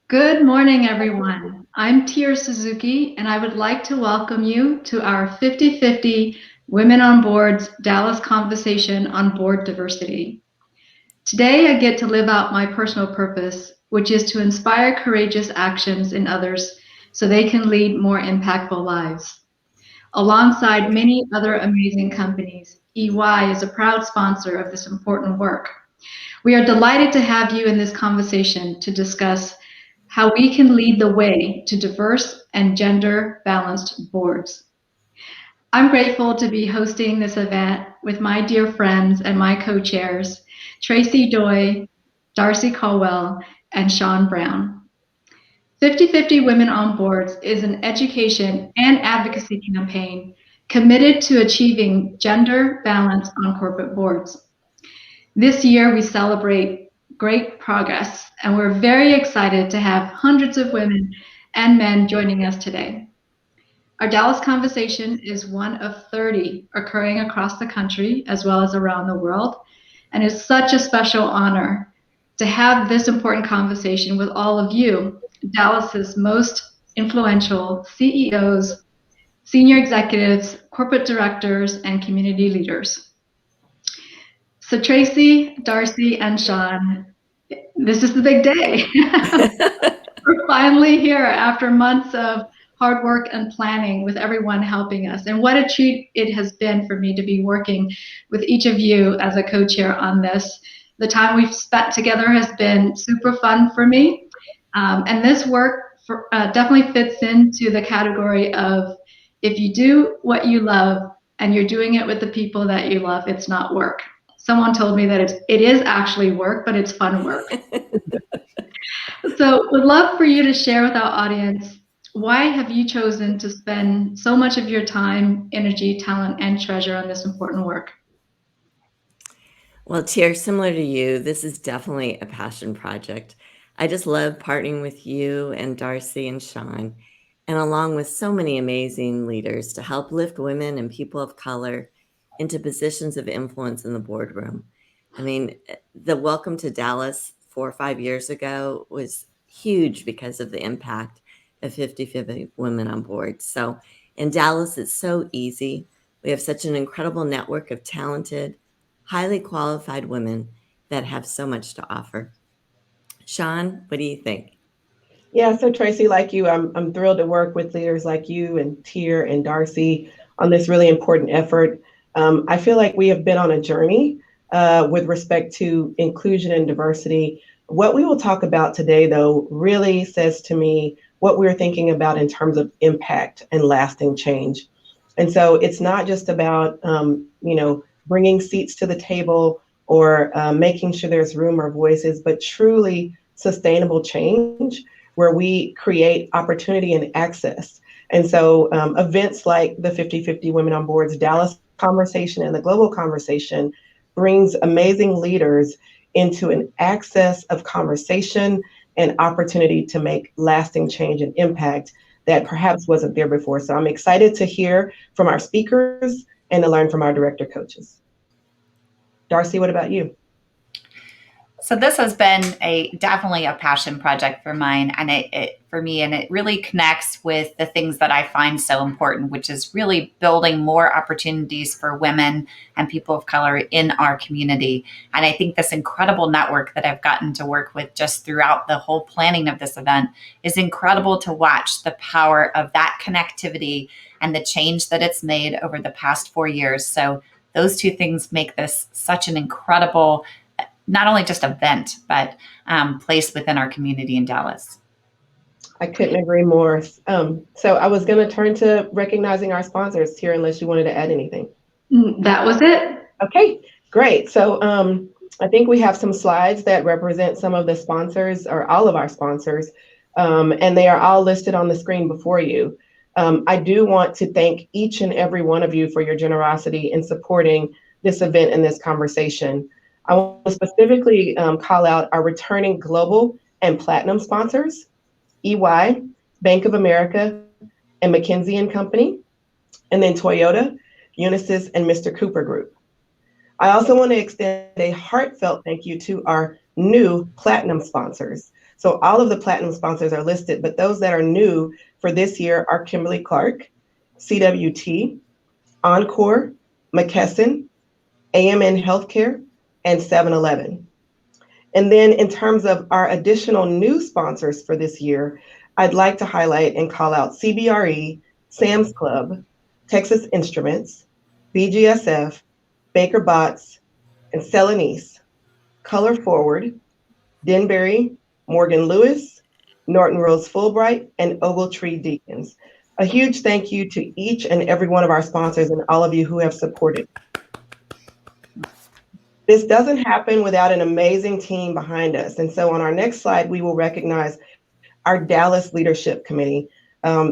Good morning, everyone. I'm Tier Suzuki, and I would like to welcome you to our 50/50 Women on Boards Dallas Conversation on Board Diversity. Today, I get to live out my personal purpose, which is to inspire courageous actions in others so they can lead more impactful lives. Alongside many other amazing companies, EY is a proud sponsor of this important work. We are delighted to have you in this conversation to discuss how we can lead the way to diverse and gender balanced boards. I'm grateful to be hosting this event with my dear friends and my co chairs, Tracy Doy, Darcy Caldwell, and Sean Brown. 50/50 Women on Boards is an education and advocacy campaign committed to achieving gender balance on corporate boards. This year, we celebrate great progress, and we're very excited to have hundreds of women and men joining us today. Our Dallas Conversation is one of 30 occurring across the country as well as around the world, and it's such a special honor to have this important conversation with all of you, Dallas's most influential CEOs, senior executives, corporate directors, and community leaders. So Tracy, Darcy, and Sean, this is the big day. We're finally here after months of hard work and planning with everyone helping us. And what a treat it has been for me to be working with each of you as a co-chair on this. The time we've spent together has been super fun for me. And this work definitely fits into the category of if you do what you love and you're doing it with the people that you love, it's not work. Someone told me that it is actually work, but it's fun work. So would love for you to share with our audience, why have you chosen to spend so much of your time, energy, talent, and treasure on this important work? Well, Tier, similar to you, this is definitely a passion project. I just love partnering with you and Darcy and Sean, and along with so many amazing leaders to help lift women and people of color into positions of influence in the boardroom. I mean, the welcome to Dallas 4 or 5 years ago was huge because of the impact of 50/50 Women on Board. So in Dallas, it's so easy. We have such an incredible network of talented, highly qualified women that have so much to offer. Sean, what do you think? Yeah, so Tracy, like you, I'm thrilled to work with leaders like you and Tier and Darcy on this really important effort. I feel like we have been on a journey with respect to inclusion and diversity. What we will talk about today, though, really says to me what we're thinking about in terms of impact and lasting change. And so it's not just about, bringing seats to the table or making sure there's room or voices, but truly sustainable change where we create opportunity and access. And so events like the 50/50 Women on Boards Dallas conversation and the global conversation brings amazing leaders into an access of conversation and opportunity to make lasting change and impact that perhaps wasn't there before. So I'm excited to hear from our speakers and to learn from our director coaches. Darcy, what about you? So this has been definitely a passion project for mine, and for me, and it really connects with the things that I find so important, which is really building more opportunities for women and people of color in our community. And I think this incredible network that I've gotten to work with just throughout the whole planning of this event is incredible to watch the power of that connectivity and the change that it's made over the past 4 years. So those two things make this such an incredible not only just event, but place within our community in Dallas. I couldn't agree more. So I was going to turn to recognizing our sponsors here, unless you wanted to add anything. That was it. Okay, great. So I think we have some slides that represent some of the sponsors or all of our sponsors, and they are all listed on the screen before you. I do want to thank each and every one of you for your generosity in supporting this event and this conversation. I want to specifically call out our returning global and platinum sponsors, EY, Bank of America, and McKinsey & Company, and then Toyota, Unisys, and Mr. Cooper Group. I also want to extend a heartfelt thank you to our new platinum sponsors. So all of the platinum sponsors are listed, but those that are new for this year are Kimberly Clark, CWT, Encore, McKesson, AMN Healthcare, and 7-Eleven. And then in terms of our additional new sponsors for this year, I'd like to highlight and call out CBRE, Sam's Club, Texas Instruments, BGSF, Baker Botts, and Celanese, Color Forward, Denbury, Morgan Lewis, Norton Rose Fulbright, and Ogletree Deacons. A huge thank you to each and every one of our sponsors and all of you who have supported. This doesn't happen without an amazing team behind us. And so on our next slide, we will recognize our Dallas Leadership Committee.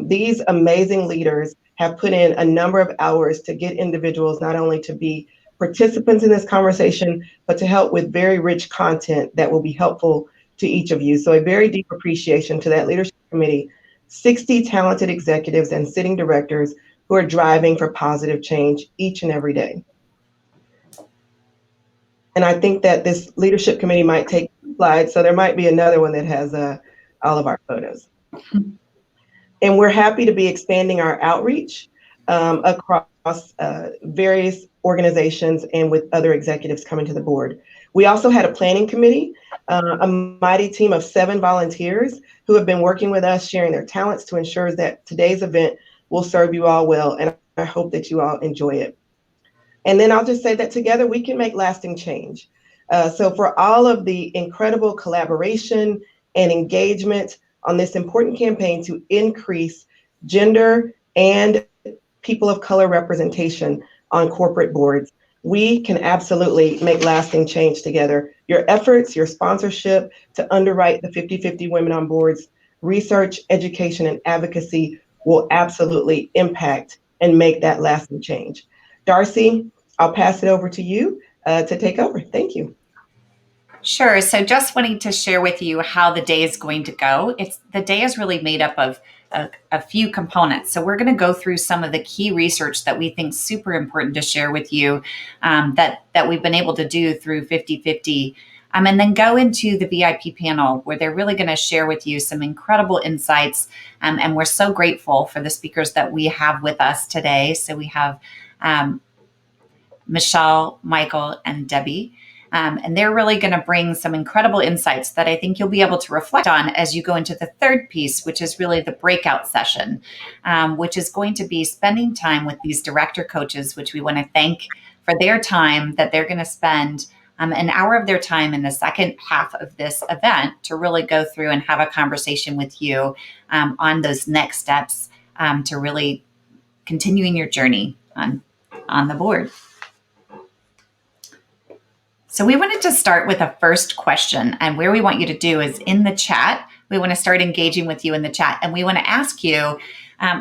These amazing leaders have put in a number of hours to get individuals not only to be participants in this conversation, but to help with very rich content that will be helpful to each of you. So a very deep appreciation to that leadership committee, 60 talented executives and sitting directors who are driving for positive change each and every day. And I think that this leadership committee might take slides, so there might be another one that has all of our photos. And we're happy to be expanding our outreach across various organizations and with other executives coming to the board. We also had a planning committee, a mighty team of 7 volunteers who have been working with us, sharing their talents to ensure that today's event will serve you all well. And I hope that you all enjoy it. And then I'll just say that together we can make lasting change. So for all of the incredible collaboration and engagement on this important campaign to increase gender and people of color representation on corporate boards, we can absolutely make lasting change together. Your efforts, your sponsorship to underwrite the 50/50 Women on Boards, research, education, and advocacy will absolutely impact and make that lasting change. Darcy, I'll pass it over to you to take over. Thank you. Sure. So just wanting to share with you how the day is going to go. The day is really made up of a few components. So we're going to go through some of the key research that we think is super important to share with you that we've been able to do through 50/50. And then go into the VIP panel where they're really going to share with you some incredible insights. And we're so grateful for the speakers that we have with us today. So we have Michelle, Michael, and Debbie. And they're really going to bring some incredible insights that I think you'll be able to reflect on as you go into the third piece, which is really the breakout session, which is going to be spending time with these director coaches, which we want to thank for their time that they're going to spend an hour of their time in the second half of this event to really go through and have a conversation with you on those next steps to really continuing your journey on the board. So we wanted to start with a first question, and where we want you to do is in the chat. We want to start engaging with you in the chat, and we want to ask you,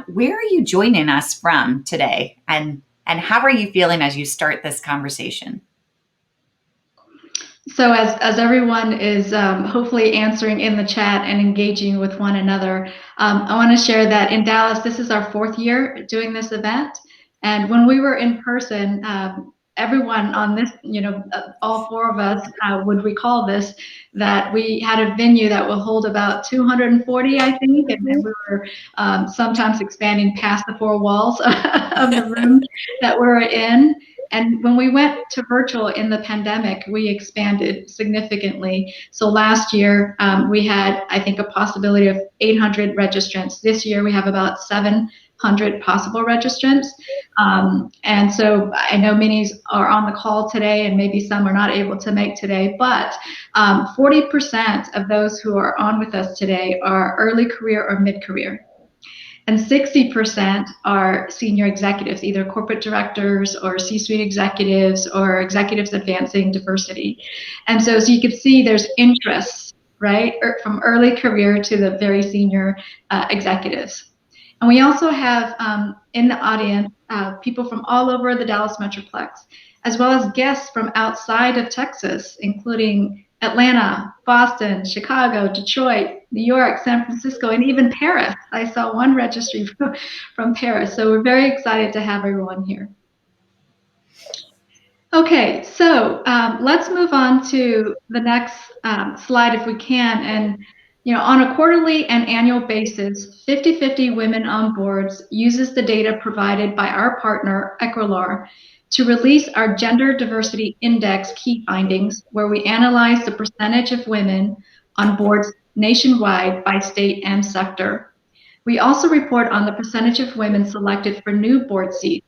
where are you joining us from today, and how are you feeling as you start this conversation? So as everyone is hopefully answering in the chat and engaging with one another, I want to share that in Dallas, this is our 4th year doing this event. And when we were in person, everyone on this, all 4 of us would recall this, that we had a venue that will hold about 240, I think, and we were sometimes expanding past the 4 walls of the room that we're in. And when we went to virtual in the pandemic, we expanded significantly. So last year, we had, I think, a possibility of 800 registrants. This year, we have about 700 possible registrants. And so I know many are on the call today, and maybe some are not able to make today, but 40% of those who are on with us today are early career or mid-career. And 60% are senior executives, either corporate directors or C-suite executives or executives advancing diversity. And so you can see there's interest, right, from early career to the very senior executives. And we also have in the audience people from all over the Dallas Metroplex, as well as guests from outside of Texas, including Atlanta, Boston, Chicago, Detroit, New York, San Francisco, and even Paris. I saw one registry from Paris. So we're very excited to have everyone here. Okay, so let's move on to the next slide if we can. And On a quarterly and annual basis, 50/50 Women on Boards uses the data provided by our partner, Equilar, to release our Gender Diversity Index key findings, where we analyze the percentage of women on boards nationwide by state and sector. We also report on the percentage of women selected for new board seats.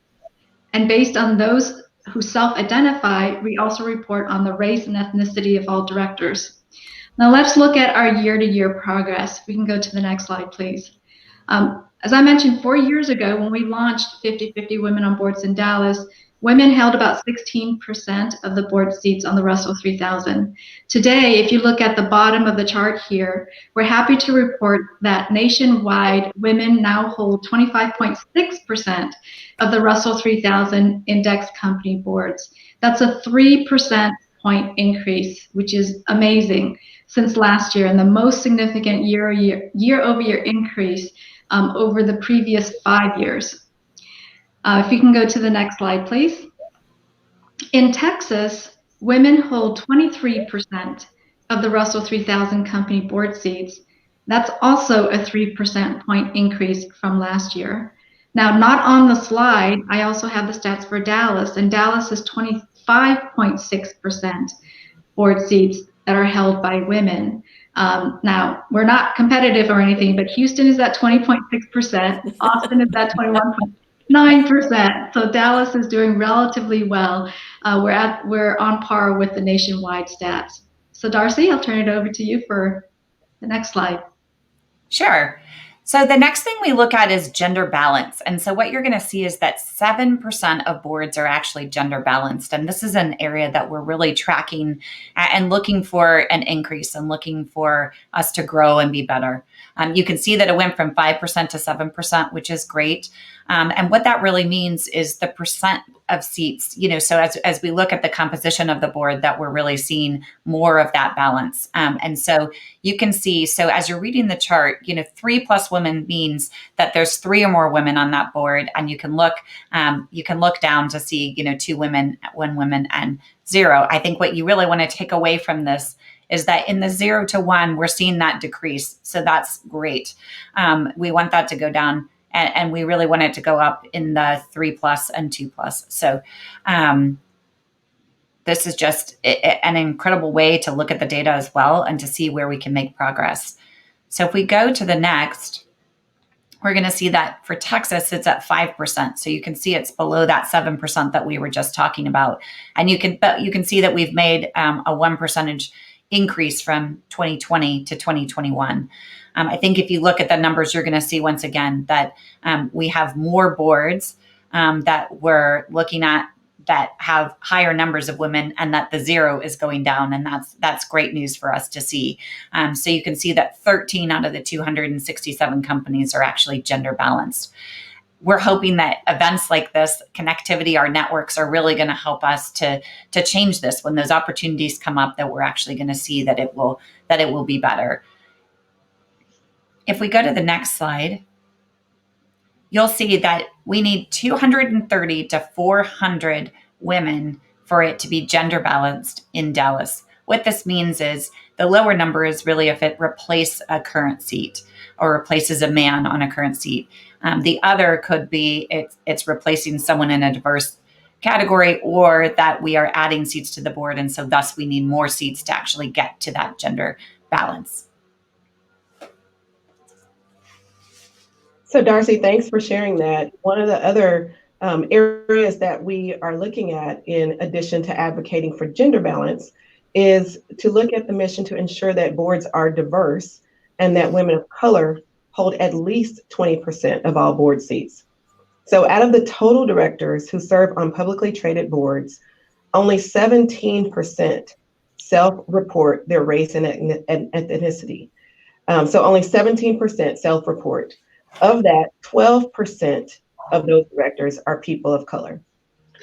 And based on those who self-identify, we also report on the race and ethnicity of all directors. Now let's look at our year-to-year progress. We can go to the next slide, please. As I mentioned, 4 years ago, when we launched 50/50 Women on Boards in Dallas, women held about 16% of the board seats on the Russell 3000. Today, if you look at the bottom of the chart here, we're happy to report that nationwide, women now hold 25.6% of the Russell 3000 index company boards. That's a 3% point increase, which is amazing since last year, and the most significant year-over-year increase over the previous 5 years. If you can go to the next slide, please. In Texas, women hold 23% of the Russell 3000 company board seats. That's also a 3% point increase from last year. Now, not on the slide, I also have the stats for Dallas, and Dallas is 25.6% board seats that are held by women. Now, we're not competitive or anything, but Houston is at 20.6%, Austin is at 21.9%. So Dallas is doing relatively well. We're on par with the nationwide stats. So Darcy, I'll turn it over to you for the next slide. Sure. So the next thing we look at is gender balance. And so what you're going to see is that 7% of boards are actually gender balanced. And this is an area that we're really tracking and looking for an increase and looking for us to grow and be better. You can see that it went from 5% to 7%, which is great. And what that really means is the percent of seats, so as we look at the composition of the board, that we're really seeing more of that balance. And so you can see, so as you're reading the chart, 3+ women means that there's 3 or more women on that board. And you can look down to see, 2 women, 1 woman, and 0. I think what you really want to take away from this is that in the 0 to 1, we're seeing that decrease. So that's great. We want that to go down. And we really want it to go up in the 3+ and 2+. So this is just an incredible way to look at the data as well and to see where we can make progress. So if we go to the next, we're going to see that for Texas, it's at 5%. So you can see it's below that 7% that we were just talking about. And you can see that we've made a 1% increase from 2020 to 2021. I think if you look at the numbers, you're going to see once again that we have more boards that we're looking at that have higher numbers of women, and that the 0 is going down, and that's great news for us to see. So you can see that 13 out of the 267 companies are actually gender balanced. We're hoping that events like this, connectivity, our networks are really going to help us to change this. When those opportunities come up, that we're actually going to see that it will be better. If we go to the next slide, you'll see that we need 230 to 400 women for it to be gender balanced in Dallas. What this means is the lower number is really if it replaces a current seat or replaces a man on a current seat. The other could be it's replacing someone in a diverse category, or that we are adding seats to the board. And so thus we need more seats to actually get to that gender balance. So Darcy, thanks for sharing that. One of the other areas that we are looking at, in addition to advocating for gender balance, is to look at the mission to ensure that boards are diverse and that women of color hold at least 20% of all board seats. So out of the total directors who serve on publicly traded boards, only 17% self-report their race and ethnicity. So only 17% self-report. Of that, 12% of those directors are people of color.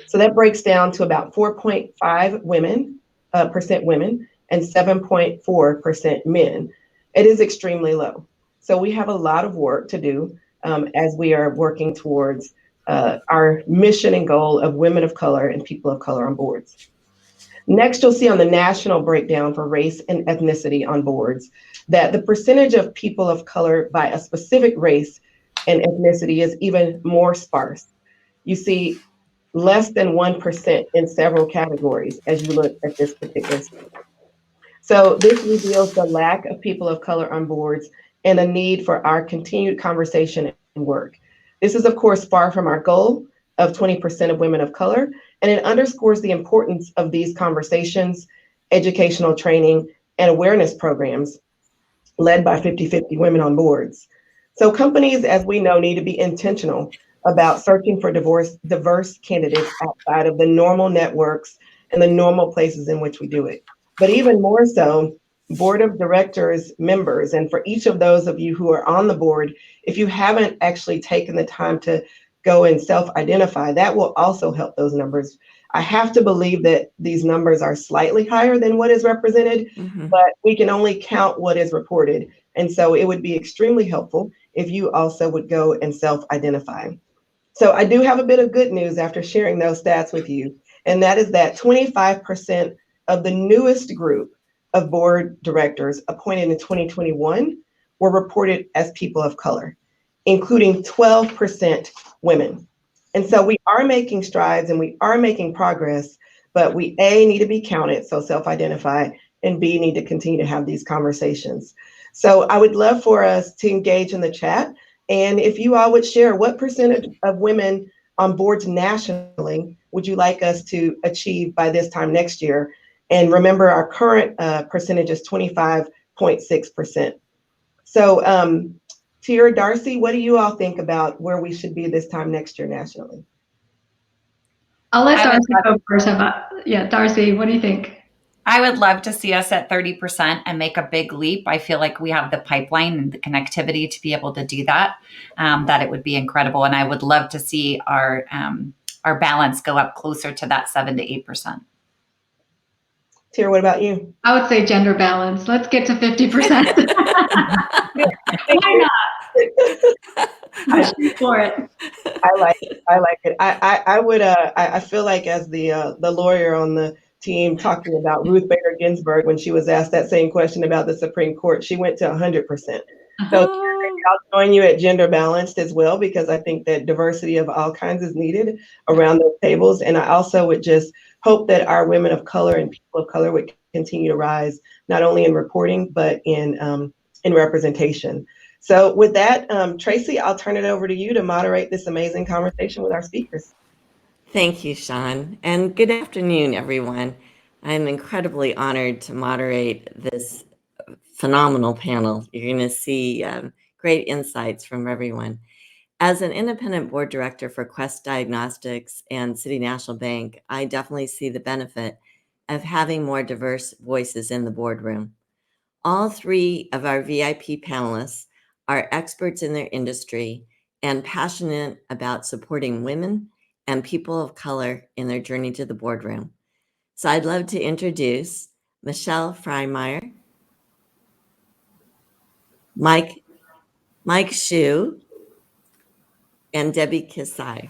So that breaks down to about 4.5% women and 7.4% men. It is extremely low. So we have a lot of work to do as we are working towards our mission and goal of women of color and people of color on boards. Next, you'll see on the national breakdown for race and ethnicity on boards that the percentage of people of color by a specific race and ethnicity is even more sparse. You see less than 1% in several categories as you look at this particular. So this reveals the lack of people of color on boards and a need for our continued conversation and work. This is, of course, far from our goal of 20% of women of color, and it underscores the importance of these conversations, educational training, and awareness programs led by 50/50 Women on Boards. So companies, as we know, need to be intentional about searching for diverse candidates outside of the normal networks and the normal places in which we do it. But even more so, board of directors members, and for each of those of you who are on the board, if you haven't actually taken the time to go and self-identify, that will also help those numbers. I have to believe that these numbers are slightly higher than what is represented, but we can only count what is reported. And so it would be extremely helpful if you also would go and self-identify. So I do have a bit of good news after sharing those stats with you, and that is that 25% of the newest group of board directors appointed in 2021 were reported as people of color, including 12% women. And so we are making strides and we are making progress, but we A, need to be counted, so self-identify, and B, need to continue to have these conversations. So I would love for us to engage in the chat. And if you all would share, what percentage of women on boards nationally would you like us to achieve by this time next year? And remember, our current percentage is 25.6%. So Tier, Darcy, what do you all think about where we should be this time next year nationally? I'll let Darcy go first. Yeah, Darcy, what do you think? I would love to see us at 30% and make a big leap. I feel like we have the pipeline and the connectivity to be able to do that, that it would be incredible. And I would love to see our balance go up closer to that 7 to 8%. Tier, what about you? I would say gender balance. Let's get to 50%. Why not? I shoot for it. I like it. I would. I feel like as the lawyer on the team talking about Ruth Bader Ginsburg when she was asked that same question about the Supreme Court, she went to 100%. So I'll join you at gender balanced as well, because I think that diversity of all kinds is needed around those tables. And I also would just hope that our women of color and people of color would continue to rise, not only in reporting, but in representation. So with that, Tracy, I'll turn it over to you to moderate this amazing conversation with our speakers. Thank you, Sean. And good afternoon, everyone. I'm incredibly honored to moderate this phenomenal panel. You're going to see great insights from everyone. As an independent board director for Quest Diagnostics and City National Bank, I definitely see the benefit of having more diverse voices in the boardroom. All three of our VIP panelists are experts in their industry and passionate about supporting women and people of color in their journey to the boardroom. So I'd love to introduce Michelle Freimeyer, Mike Hsu, and Debbie Kisai.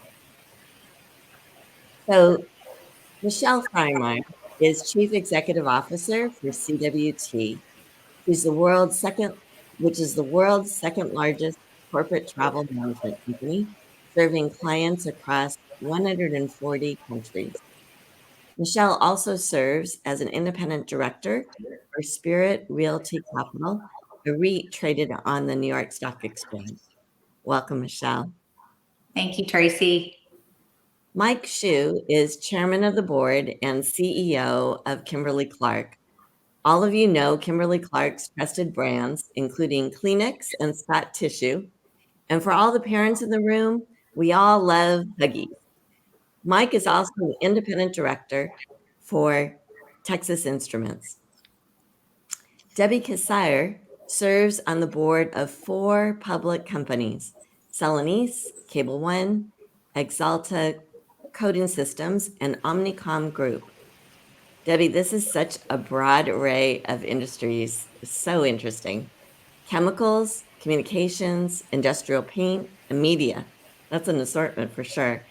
So Michelle Freimeyer is Chief Executive Officer for CWT, which is the world's second largest corporate travel management company, serving clients across 140 countries. Michelle also serves as an independent director for Spirit Realty Capital, a REIT traded on the New York Stock Exchange. Welcome, Michelle. Thank you, Tracy. Mike Hsu is chairman of the board and CEO of Kimberly-Clark. All of you know Kimberly-Clark's trusted brands, including Kleenex and Scott Tissue. And for all the parents in the room, we all love Huggies. Mike is also an independent director for Texas Instruments. Debbie Kisai serves on the board of 4 public companies: Celanese, Cable One, Exalta Coding Systems, and Omnicom Group. Debbie, this is such a broad array of industries. It's so interesting. Chemicals, communications, industrial paint, and media. That's an assortment for sure.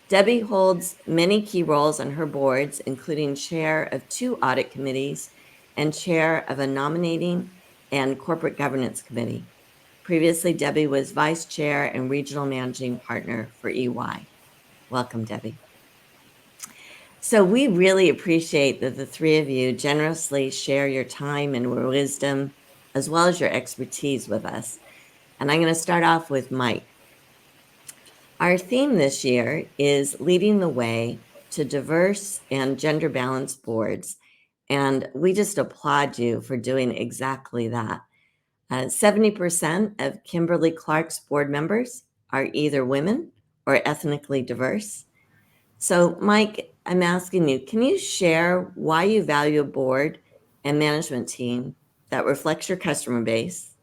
Debbie holds many key roles on her boards, including chair of 2 audit committees and chair of a nominating and corporate governance committee. Previously, Debbie was vice chair and regional managing partner for EY. Welcome, Debbie. So we really appreciate that the 3 of you generously share your time and wisdom, as well as your expertise with us. And I'm going to start off with Mike. Our theme this year is leading the way to diverse and gender balanced boards. And we just applaud you for doing exactly that. 70% of Kimberly-Clark's board members are either women or ethnically diverse. So, Mike, I'm asking you, can you share why you value a board and management team that reflects your customer base,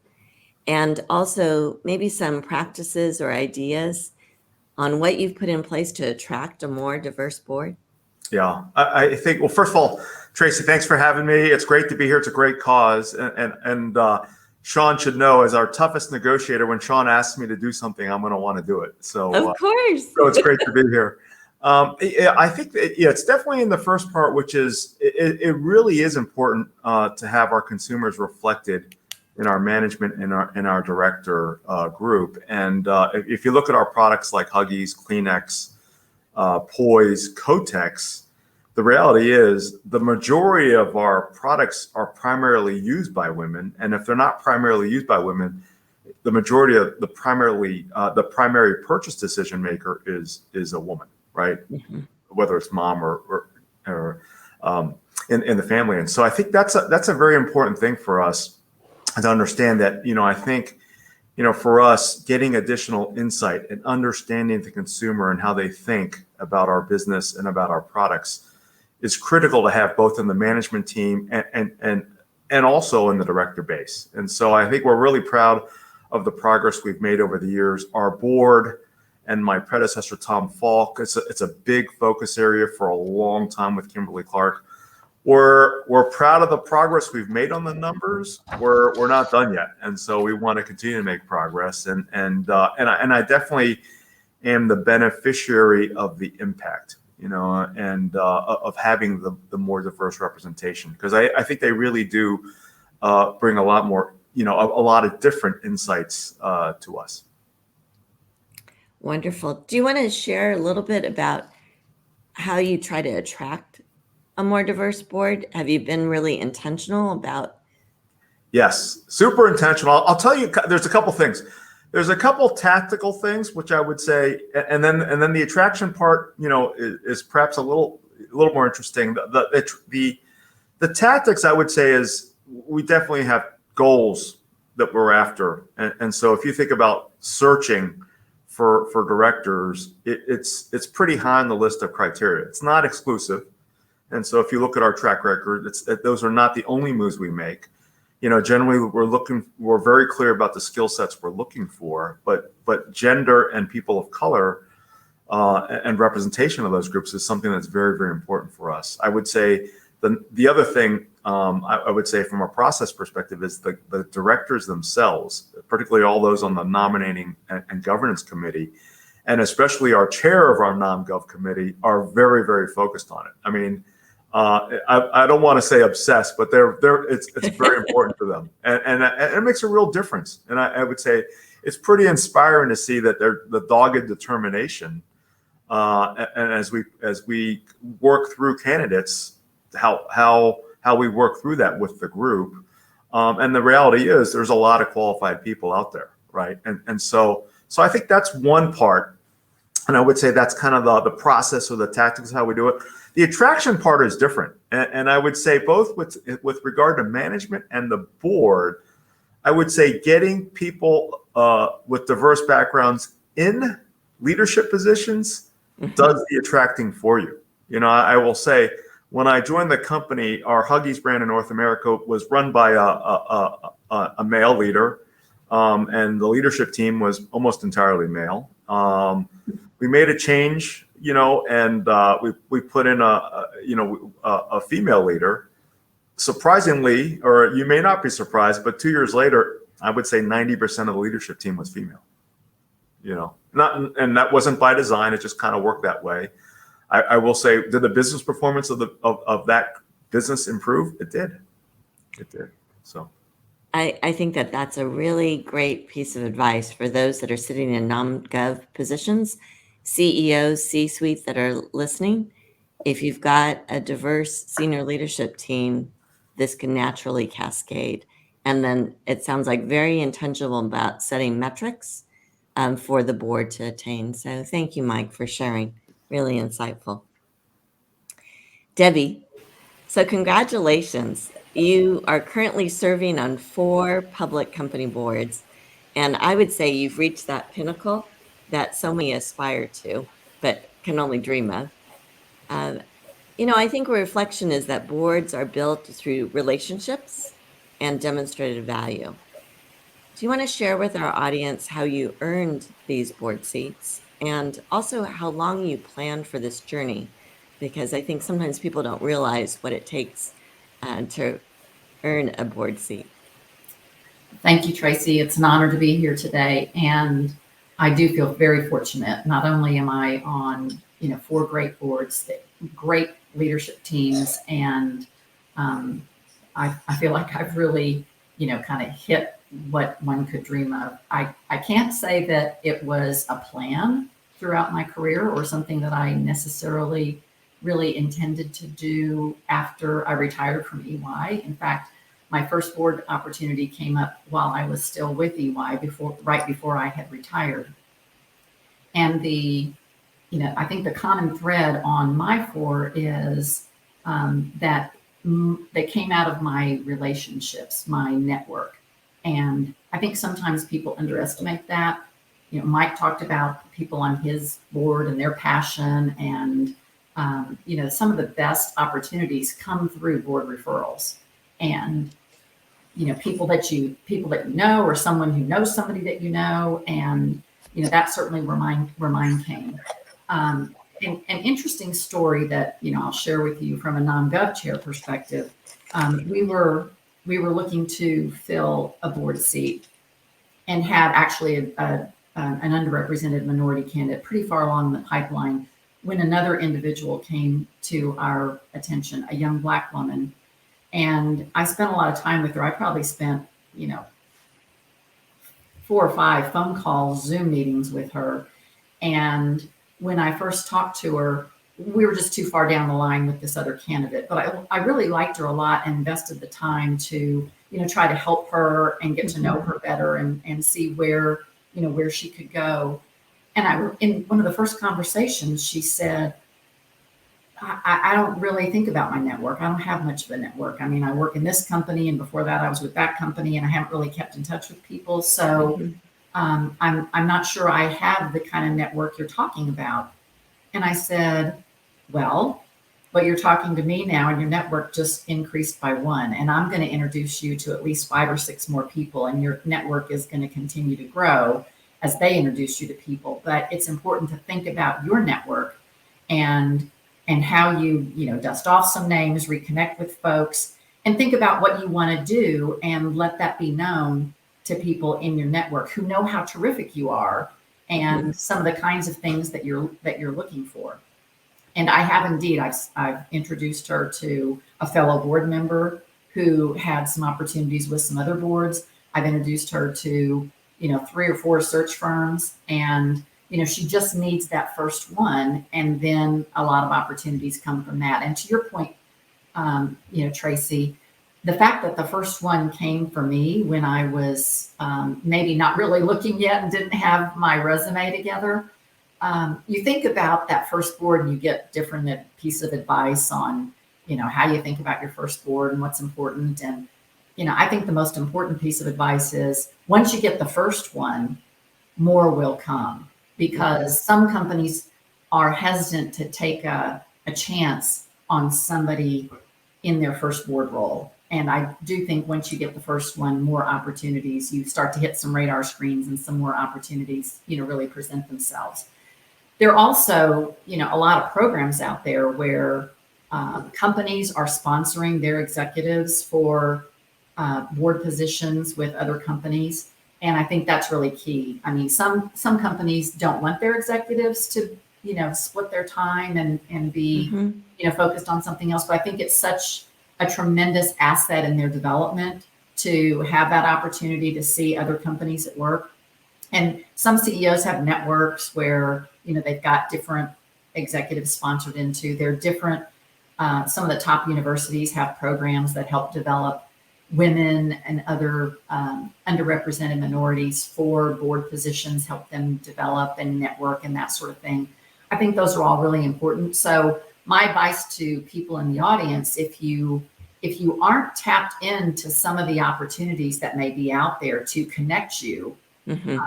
and also maybe some practices or ideas on what you've put in place to attract a more diverse board? Yeah, I think, well, first of all, Tracy, thanks for having me. It's great to be here. It's a great cause. And Sean should know, as our toughest negotiator, when Sean asks me to do something, I'm going to want to do it. So, of course. So it's great to be here. I think that, it's definitely in the first part, which is it really is important to have our consumers reflected in our management and in our director group. And if you look at our products like Huggies, Kleenex, Poise, Kotex, the reality is the majority of our products are primarily used by women. And if they're not primarily used by women, the majority of the primary purchase decision maker is a woman, right? Mm-hmm. Whether it's mom or in the family. And so I think that's a very important thing for us to understand that, I think, for us, getting additional insight and understanding the consumer and how they think about our business and about our products is critical to have both in the management team and also in the director base. And so I think we're really proud of the progress we've made over the years. Our board and my predecessor, Tom Falk, it's a big focus area for a long time with Kimberly-Clark. We're proud of the progress we've made on the numbers. We're not done yet, and so we want to continue to make progress. And I definitely am the beneficiary of the impact, of having the more diverse representation, because I think they really do bring a lot more, a lot of different insights to us. Wonderful. Do you want to share a little bit about how you try to attract a more diverse board? Have you been really intentional about? Yes, super intentional. I'll tell you, there's a couple things. There's a couple tactical things, which I would say, and then the attraction part, is perhaps a little more interesting. The tactics, I would say, is we definitely have goals that we're after. And so if you think about searching for directors, it's pretty high on the list of criteria. It's not exclusive. And so if you look at our track record, those are not the only moves we make. Generally we're very clear about the skill sets we're looking for, but gender and people of color and representation of those groups is something that's very, very important for us. I would say the other thing I would say from a process perspective is the directors themselves, particularly all those on the nominating and governance committee, and especially our chair of our nom-gov committee, are very, very focused on it. I mean, I don't want to say obsessed, but it's very important to them, and it makes a real difference. And I would say it's pretty inspiring to see that the dogged determination, and as we work through candidates, how we work through that with the group. And the reality is there's a lot of qualified people out there, right? And so I think that's one part. And I would say that's kind of the process or the tactics, how we do it. The attraction part is different. And I would say both with regard to management and the board, I would say getting people with diverse backgrounds in leadership positions does the attracting for you. I will say, when I joined the company, our Huggies brand in North America was run by a male leader, and the leadership team was almost entirely male. We made a change, and we put in a female leader. Surprisingly, or you may not be surprised, but 2 years later, I would say 90% of the leadership team was female. and that wasn't by design. It just kind of worked that way. I will say, did the business performance of that business improve? It did. It did. So I think that that's a really great piece of advice for those that are sitting in non-gov positions, CEOs, C-suites that are listening. If you've got a diverse senior leadership team, this can naturally cascade. And then it sounds like very intentional about setting metrics for the board to attain. So thank you, Mike, for sharing. Really insightful. Debbie, so congratulations. You are currently serving on 4 public company boards, and I would say you've reached that pinnacle that so many aspire to, but can only dream of. I think a reflection is that boards are built through relationships and demonstrated value. Do you want to share with our audience how you earned these board seats and also how long you planned for this journey? Because I think sometimes people don't realize what it takes to earn a board seat. Thank you, Tracy. It's an honor to be here today. And I do feel very fortunate. Not only am I on, 4 great boards, great leadership teams, and I feel like I've really, kind of hit what one could dream of. I can't say that it was a plan throughout my career or something that I necessarily really intended to do after I retired from EY. In fact, my first board opportunity came up while I was still with EY right before I had retired. And I think the common thread on my 4 is that they came out of my relationships, my network. And I think sometimes people underestimate that. Mike talked about people on his board and their passion, and some of the best opportunities come through board referrals, and people that you know, or someone who knows somebody that and that's certainly where mine came. An interesting story that I'll share with you from a non-gov chair perspective. We were looking to fill a board seat and had actually an underrepresented minority candidate pretty far along the pipeline when another individual came to our attention, a young Black woman. And I spent a lot of time with her. I probably spent, 4 or 5 phone calls, Zoom meetings with her. And when I first talked to her, we were just too far down the line with this other candidate. But I really liked her a lot and invested the time to, try to help her and get to know her better and see where she could go. And in one of the first conversations, she said, I don't really think about my network. I don't have much of a network. I mean, I work in this company, and before that I was with that company, and I haven't really kept in touch with people. So I'm not sure I have the kind of network you're talking about. And I said, well, but you're talking to me now, and your network just increased by 1. And I'm going to introduce you to at least 5 or 6 more people, and your network is going to continue to grow as they introduce you to people. But it's important to think about your network and how you dust off some names, reconnect with folks, and think about what you want to do, and let that be known to people in your network who know how terrific you are and some of the kinds of things that you're looking for. And I have indeed. I've introduced her to a fellow board member who had some opportunities with some other boards. I've introduced her to 3 or 4 search firms, and she just needs that first one, and then a lot of opportunities come from that. And to your point, Tracy, the fact that the first one came for me when I was maybe not really looking yet and didn't have my resume together, you think about that first board and you get different piece of advice on, how you think about your first board and what's important. And, I think the most important piece of advice is once you get the first one, more will come, because some companies are hesitant to take a chance on somebody in their first board role. And I do think once you get the first one, more opportunities, you start to hit some radar screens, and some more opportunities, really present themselves. There are also, a lot of programs out there where companies are sponsoring their executives for board positions with other companies. And I think that's really key. I mean, some companies don't want their executives to, split their time and be, Mhm. focused on something else. But I think it's such a tremendous asset in their development to have that opportunity to see other companies at work. And some CEOs have networks where, they've got different executives sponsored into. They're different. Some of the top universities have programs that help develop women and other underrepresented minorities for board positions, help them develop and network and that sort of thing. I think those are all really important. So my advice to people in the audience, if you aren't tapped into some of the opportunities that may be out there to connect you, Mhm.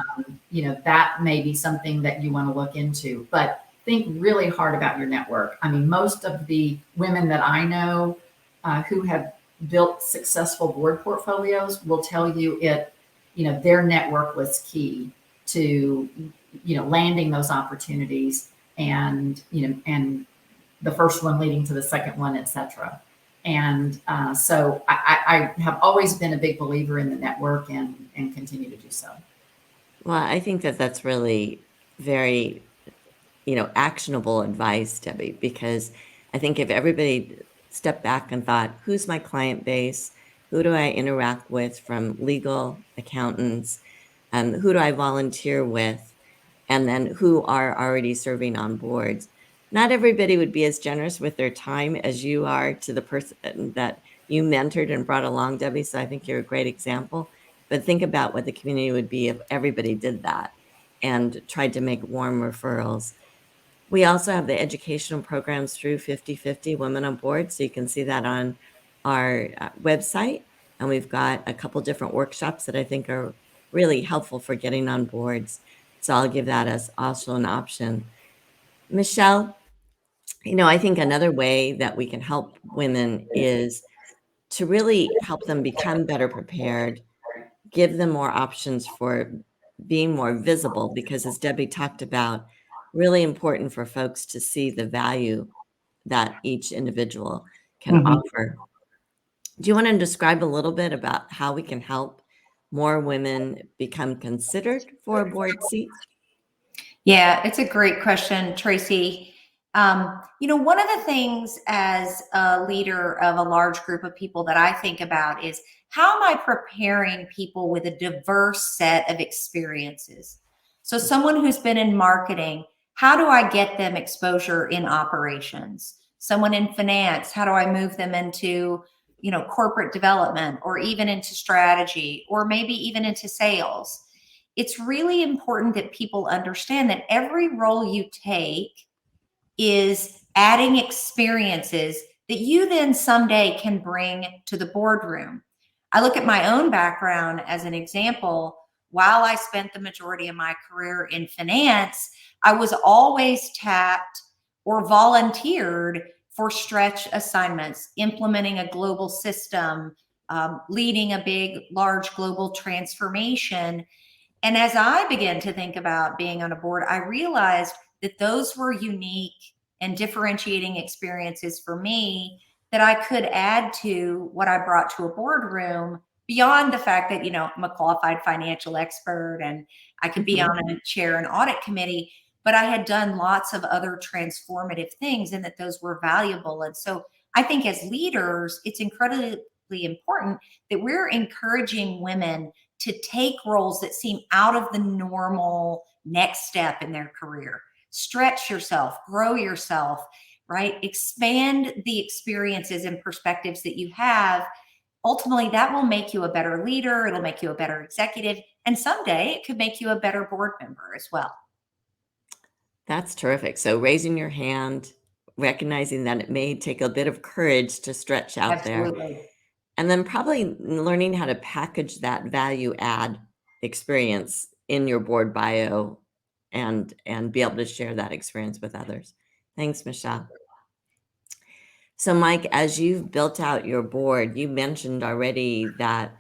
that may be something that you want to look into. But think really hard about your network. I mean, most of the women that I know who have built successful board portfolios will tell you their network was key to, landing those opportunities and the first one leading to the second one, et cetera. And so I have always been a big believer in the network and continue to do so. Well, I think that that's really very, actionable advice, Debbie, because I think if everybody stepped back and thought, who's my client base? Who do I interact with from legal accountants? Who do I volunteer with? And then who are already serving on boards? Not everybody would be as generous with their time as you are to the person that you mentored and brought along, Debbie. So I think you're a great example. But think about what the community would be if everybody did that and tried to make warm referrals. We also have the educational programs through 50/50 Women on Board. So you can see that on our website. And we've got a couple different workshops that I think are really helpful for getting on boards. So I'll give that as also an option. Michelle, I think another way that we can help women is to really help them become better prepared, give them more options for being more visible, because as Debbie talked about, really important for folks to see the value that each individual can offer. Do you want to describe a little bit about how we can help more women become considered for a board seat? Yeah, it's a great question, Tracy. One of the things as a leader of a large group of people that I think about is how am I preparing people with a diverse set of experiences? So, someone who's been in marketing, how do I get them exposure in operations? Someone in finance, how do I move them into, corporate development or even into strategy or maybe even into sales? It's really important that people understand that every role you take is adding experiences that you then someday can bring to the boardroom. I look at my own background as an example. While I spent the majority of my career in finance, I was always tapped or volunteered for stretch assignments, implementing a global system, leading a big, large global transformation. And as I began to think about being on a board, I realized that those were unique and differentiating experiences for me that I could add to what I brought to a boardroom beyond the fact that, I'm a qualified financial expert and I could be on a chair and audit committee, but I had done lots of other transformative things and that those were valuable. And so I think as leaders, it's incredibly important that we're encouraging women to take roles that seem out of the normal next step in their career. Stretch yourself, grow yourself, right? Expand the experiences and perspectives that you have. Ultimately, that will make you a better leader. It'll make you a better executive. And someday it could make you a better board member as well. That's terrific. So raising your hand, recognizing that it may take a bit of courage to stretch out there, Absolutely. and then probably learning how to package that value add experience in your board bio and be able to share that experience with others. Thanks, Michelle. So, Mike, as you've built out your board, you mentioned already that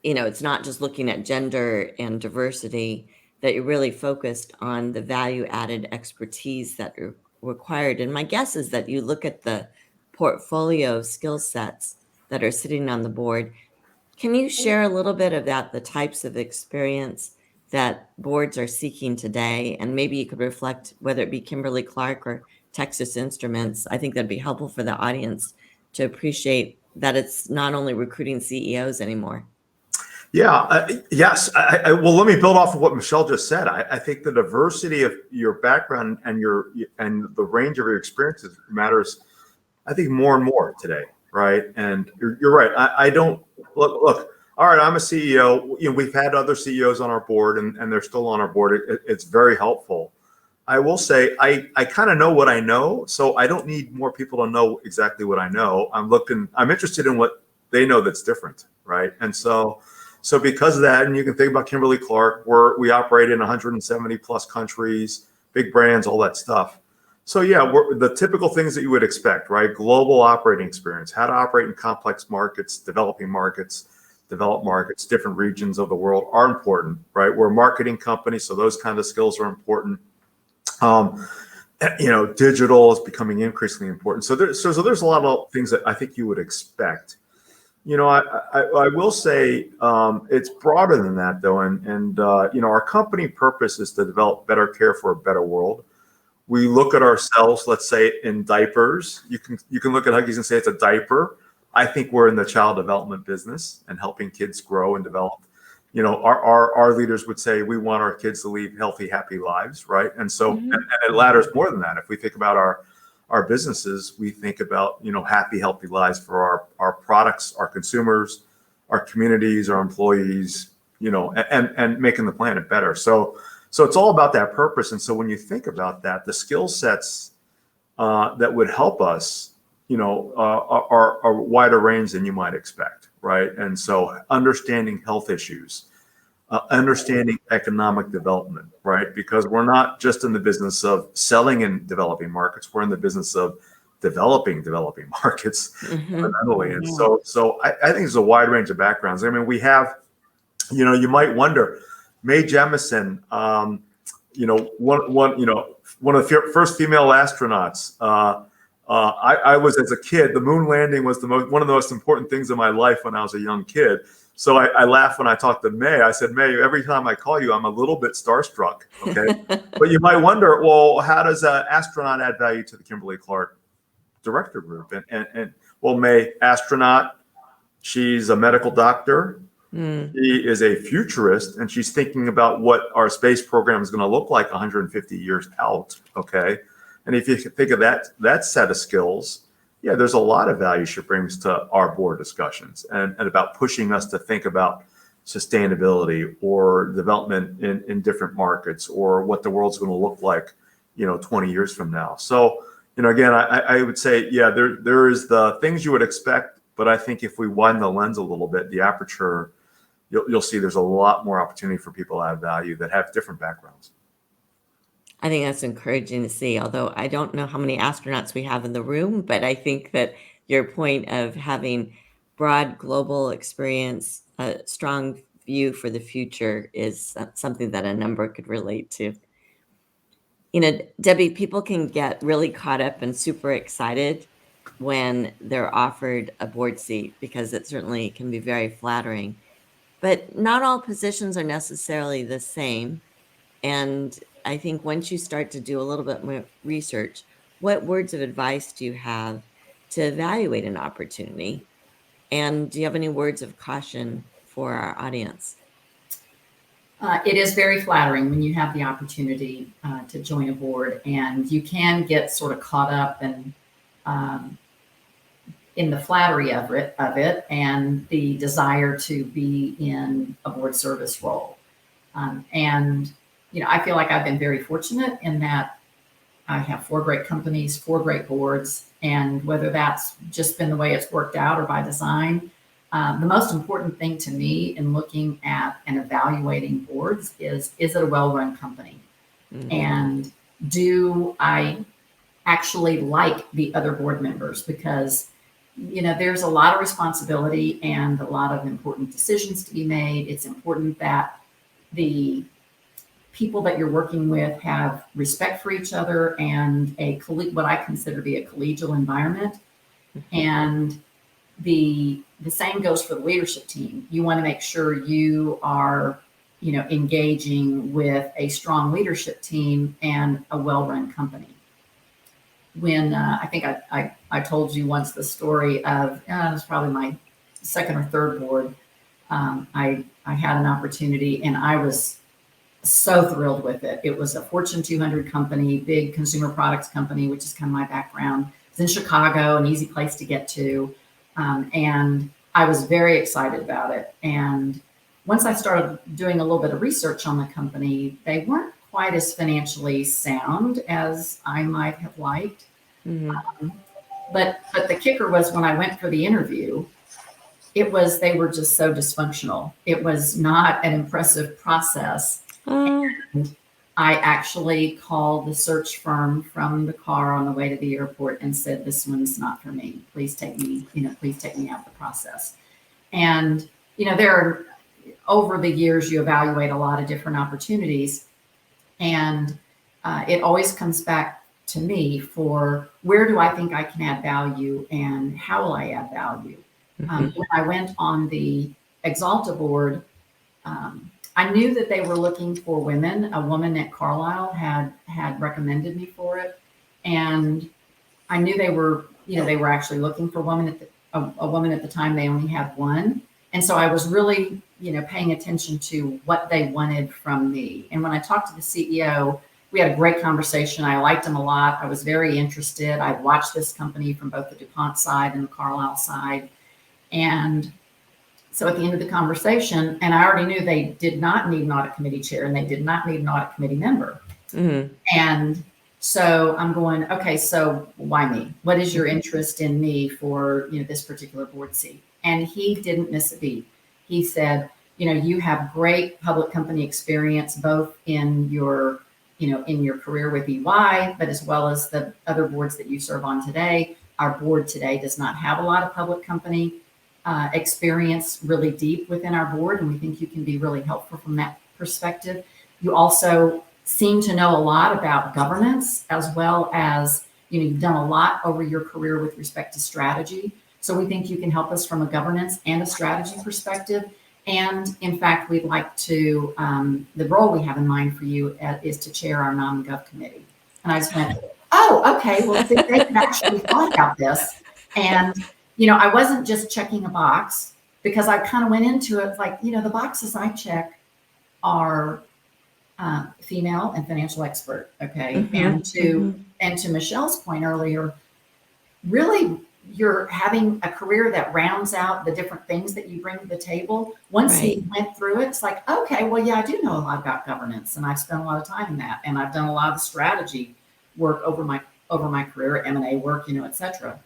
it's not just looking at gender and diversity, that you're really focused on the value added expertise that are required. And my guess is that you look at the portfolio skill sets that are sitting on the board. Can you share a little bit about the types of experience that boards are seeking today? And maybe you could reflect whether it be Kimberly-Clark or Texas Instruments. I think that'd be helpful for the audience to appreciate that it's not only recruiting CEOs anymore. Yeah, yes. Well, let me build off of what Michelle just said. I think the diversity of your background and the range of your experiences matters, I think, more and more today, right? And you're right. I don't look. All right, I'm a CEO. We've had other CEOs on our board, and they're still on our board. It's very helpful. I will say I kind of know what I know, so I don't need more people to know exactly what I know. I'm interested in what they know that's different, right? And so because of that, and you can think about Kimberly-Clark, we operate in 170 plus countries, big brands, all that stuff. So yeah, the typical things that you would expect, right? Global operating experience, how to operate in complex markets, developing markets, developed markets, different regions of the world are important, right? We're a marketing company, so those kind of skills are important. Digital is becoming increasingly important. So there's a lot of things that I think you would expect. I will say it's broader than that, though, and our company purpose is to develop better care for a better world. We look at ourselves, let's say, in diapers. You can look at Huggies and say it's a diaper. I think we're in the child development business and helping kids grow and develop. Our leaders would say we want our kids to lead healthy, happy lives, right? And so, and it ladders more than that. If we think about our businesses, we think about, happy, healthy lives for our products, our consumers, our communities, our employees, and making the planet better. So it's all about that purpose. And so when you think about that, the skill sets that would help us, are a wider range than you might expect, right? And so understanding health issues, understanding economic development, right? Because we're not just in the business of selling in developing markets, we're in the business of developing markets fundamentally. And so I think there's a wide range of backgrounds. I mean, we have, you might wonder, Mae Jemison, one of the first female astronauts. I was, as a kid, the moon landing was one of the most important things in my life when I was a young kid. So I laugh when I talk to Mae. I said, Mae, every time I call you, I'm a little bit starstruck. Okay. But you might wonder, well, how does an astronaut add value to the Kimberly-Clark director group? And well, Mae, astronaut, she's a medical doctor. She is a futurist, and she's thinking about what our space program is going to look like 150 years out. Okay. And if you think of that set of skills, yeah, there's a lot of value she brings to our board discussions and about pushing us to think about sustainability or development in different markets or what the world's going to look like, 20 years from now. So, again, I would say, yeah, there is the things you would expect, but I think if we widen the lens a little bit, the aperture, you'll see there's a lot more opportunity for people to add value that have different backgrounds. I think that's encouraging to see, although I don't know how many astronauts we have in the room, but I think that your point of having broad global experience, a strong view for the future is something that a number could relate to. Debbie, people can get really caught up and super excited when they're offered a board seat because it certainly can be very flattering. But not all positions are necessarily the same. And I think once you start to do a little bit more research, what words of advice do you have to evaluate an opportunity? And do you have any words of caution for our audience? It is very flattering when you have the opportunity to join a board, and you can get sort of caught up in the flattery of it and the desire to be in a board service role. I feel like I've been very fortunate in that I have 4 great companies, 4 great boards, and whether that's just been the way it's worked out or by design, the most important thing to me in looking at and evaluating boards is it a well-run company? And do I actually like the other board members? Because, there's a lot of responsibility and a lot of important decisions to be made. It's important that the people that you're working with have respect for each other and what I consider to be a collegial environment. And the the same goes for the leadership team. You want to make sure you are, engaging with a strong leadership team and a well-run company. When I think I told you once the story of, it was probably my second or third board. I had an opportunity and I was so thrilled with it. It was a Fortune 200 company, big consumer products company, which is kind of my background. It's in Chicago, an easy place to get to. And I was very excited about it. And once I started doing a little bit of research on the company, they weren't quite as financially sound as I might have liked. Mm-hmm. But the kicker was when I went for the interview, they were just so dysfunctional. It was not an impressive process. And I actually called the search firm from the car on the way to the airport and said, "This one's not for me. Please take me out of the process." And, over the years, you evaluate a lot of different opportunities. And it always comes back to me for where do I think I can add value and how will I add value? When I went on the Exalta board, I knew that they were looking for women. A woman at Carlisle had recommended me for it, and I knew they were actually looking for a woman at the time. They only had one, and so I was really paying attention to what they wanted from me. And when I talked to the CEO, we had a great conversation. I liked him a lot. I was very interested. I watched this company from both the DuPont side and the Carlisle side. And so at the end of the conversation, and I already knew they did not need an audit committee chair and they did not need an audit committee member. Mm-hmm. And so I'm going, okay, so why me? What is your interest in me for, this particular board seat? And he didn't miss a beat. He said, you have great public company experience, both in your career with EY, but as well as the other boards that you serve on today. Our board today does not have a lot of public company experience really deep within our board, and we think you can be really helpful from that perspective. You also seem to know a lot about governance, as well as you've done a lot over your career with respect to strategy. So we think you can help us from a governance and a strategy perspective. And in fact, we'd like to, the role we have in mind for you is to chair our non-gov committee. And I just went, oh, okay, well, they've actually thought about this. And I wasn't just checking a box, because I kind of went into it like, the boxes I check are female and financial expert. Okay. Mm-hmm. And to Michelle's point earlier, really, you're having a career that rounds out the different things that you bring to the table. Once he went through it, it's like, okay, well, yeah, I do know a lot about governance, and I've spent a lot of time in that. And I've done a lot of strategy work over my career, M&A work, et cetera.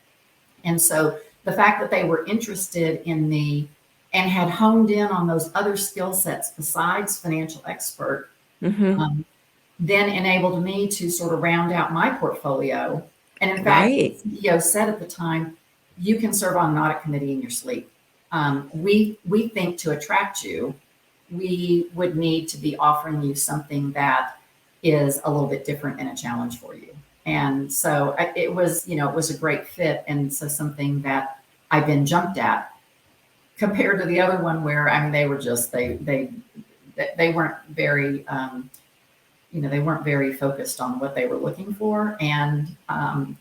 And so the fact that they were interested in me and had honed in on those other skill sets besides financial expert, Mm-hmm. then enabled me to sort of round out my portfolio. And in fact, the CEO said at the time, you can serve on an audit committee in your sleep. We think to attract you, we would need to be offering you something that is a little bit different and a challenge for you. And so it was a great fit. And so something that I've been jumped at compared to the other one where, they were just, they weren't very, they weren't very focused on what they were looking for. And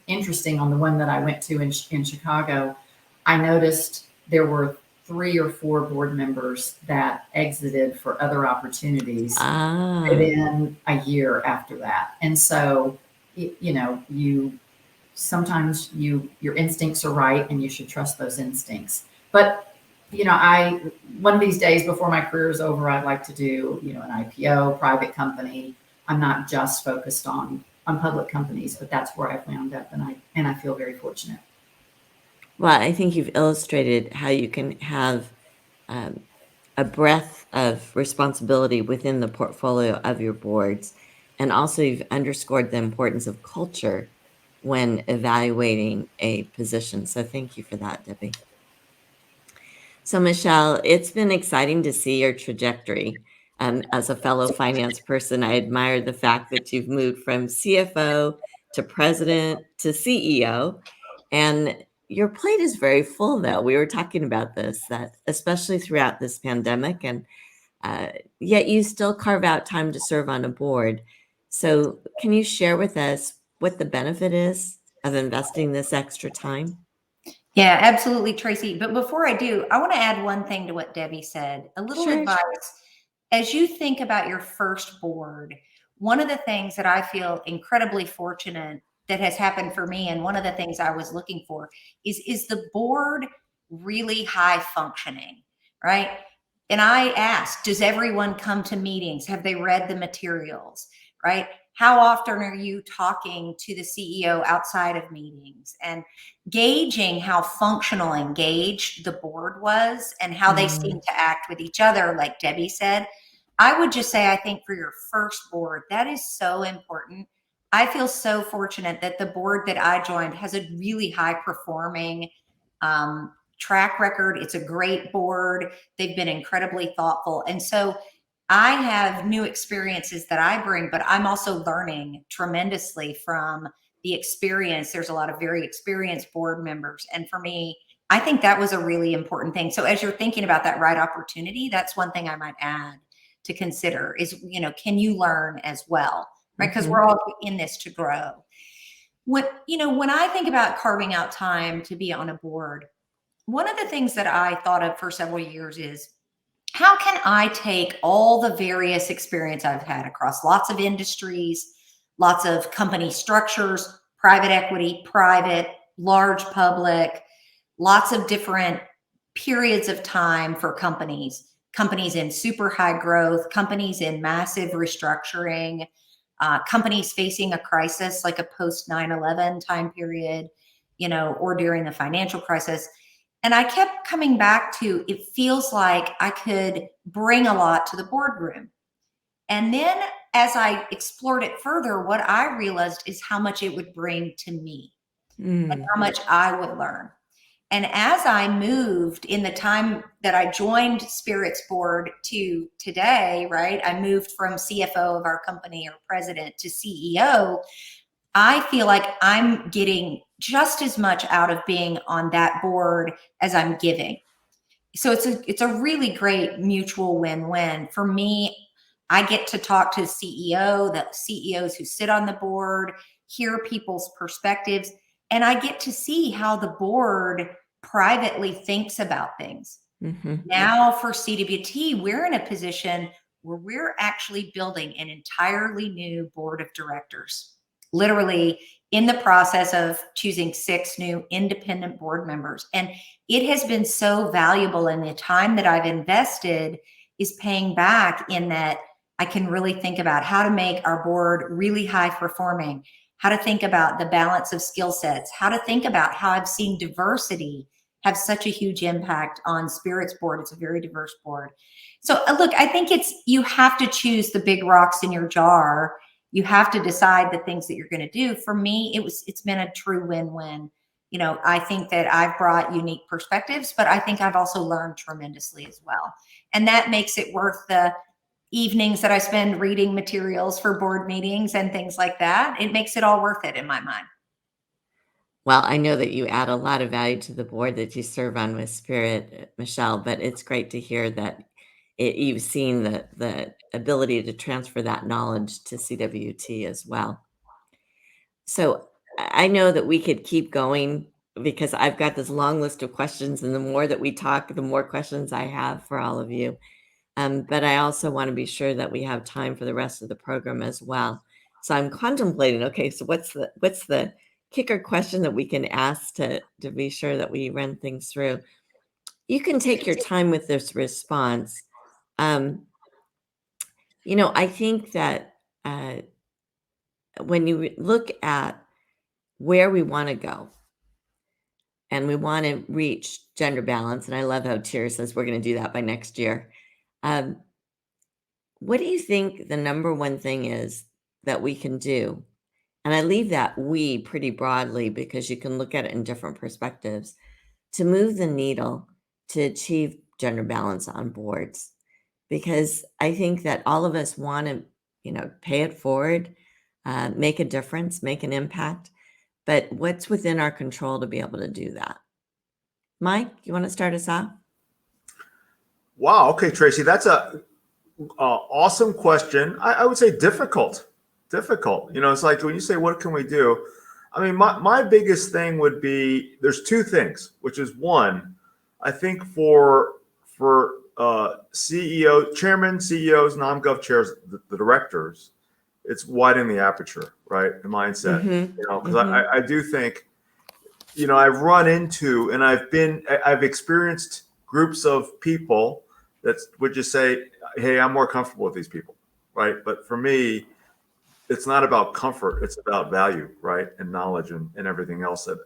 interesting, on the one that I went to in Chicago, I noticed there were 3 or 4 board members that exited for other opportunities within a year after that. And so, sometimes your instincts are right and you should trust those instincts. But one of these days before my career is over, I'd like to do, an IPO, private company. I'm not just focused on public companies, but that's where I wound up, and I feel very fortunate. Well, I think you've illustrated how you can have a breadth of responsibility within the portfolio of your boards. And also you've underscored the importance of culture when evaluating a position. So thank you for that, Debbie. So Michelle, it's been exciting to see your trajectory. As a fellow finance person, I admire the fact that you've moved from CFO to president to CEO. And your plate is very full, though. We were talking about this, that especially throughout this pandemic, and yet you still carve out time to serve on a board. So can you share with us what the benefit is of investing this extra time? Yeah, absolutely, Tracy. But before I do, I want to add one thing to what Debbie said. A little Sure. advice. As you think about your first board, one of the things that I feel incredibly fortunate that has happened for me, and one of the things I was looking for is the board really high functioning, right? And I asked, does everyone come to meetings? Have they read the materials, right? How often are you talking to the CEO outside of meetings? And gauging how functional engaged the board was and how they seemed to act with each other, like Debbie said. I would just say, I think for your first board, that is so important. I feel so fortunate that the board that I joined has a really high performing track record. It's a great board. They've been incredibly thoughtful. And so I have new experiences that I bring, but I'm also learning tremendously from the experience. There's a lot of very experienced board members. And for me, I think that was a really important thing. So as you're thinking about that right opportunity, that's one thing I might add to consider is, can you learn as well, right? Because we're all in this to grow. When I think about carving out time to be on a board, one of the things that I thought of for several years is, how can I take all the various experience I've had across lots of industries, lots of company structures, private equity, private, large public, lots of different periods of time for companies in super high growth, companies in massive restructuring, companies facing a crisis like a post 9/11 time period, or during the financial crisis. And I kept coming back to, it feels like I could bring a lot to the boardroom. And then as I explored it further, what I realized is how much it would bring to me and how much I would learn. And as I moved in the time that I joined Spirit's board to today, right, I moved from CFO of our company or president to CEO. I feel like I'm getting just as much out of being on that board as I'm giving. So it's a really great mutual win-win. For me, I get to talk to the CEOs who sit on the board, hear people's perspectives, and I get to see how the board privately thinks about things. Now for CWT, we're in a position where we're actually building an entirely new board of directors. Literally in the process of choosing 6 new independent board members. And it has been so valuable, and the time that I've invested is paying back in that I can really think about how to make our board really high performing, how to think about the balance of skill sets, how to think about how I've seen diversity have such a huge impact on Spirit's board. It's a very diverse board. So look, I think you have to choose the big rocks in your jar. You have to decide the things that you're going to do. For me, it's been a true win-win. I think that I've brought unique perspectives, but I think I've also learned tremendously as well. And that makes it worth the evenings that I spend reading materials for board meetings and things like that. It makes it all worth it in my mind. Well, I know that you add a lot of value to the board that you serve on with Spirit, Michelle, but it's great to hear that you've seen the ability to transfer that knowledge to CWT as well. So I know that we could keep going because I've got this long list of questions, and the more that we talk, the more questions I have for all of you. But I also want to be sure that we have time for the rest of the program as well. So I'm contemplating, okay, so what's the kicker question that we can ask to be sure that we run things through? You can take your time with this response. I think that when you look at where we want to go and we want to reach gender balance, and I love how Tyr says we're going to do that by next year. What do you think the number one thing is that we can do? And I leave that "we" pretty broadly because you can look at it in different perspectives to move the needle to achieve gender balance on boards. Because I think that all of us want to, pay it forward, make a difference, make an impact. but what's within our control to be able to do that? Mike, you want to start us off? Wow. Okay, Tracy, that's a awesome question. I would say difficult. It's like when you say, what can we do? I mean, my biggest thing would be, there's two things, which is one, I think for CEO, chairman, CEOs, non-gov chairs, the directors, it's widening the aperture, right? The mindset, because I do think, I've run into, and I've experienced groups of people that would just say, hey, I'm more comfortable with these people, right? But for me, it's not about comfort, it's about value, right? And knowledge and everything else that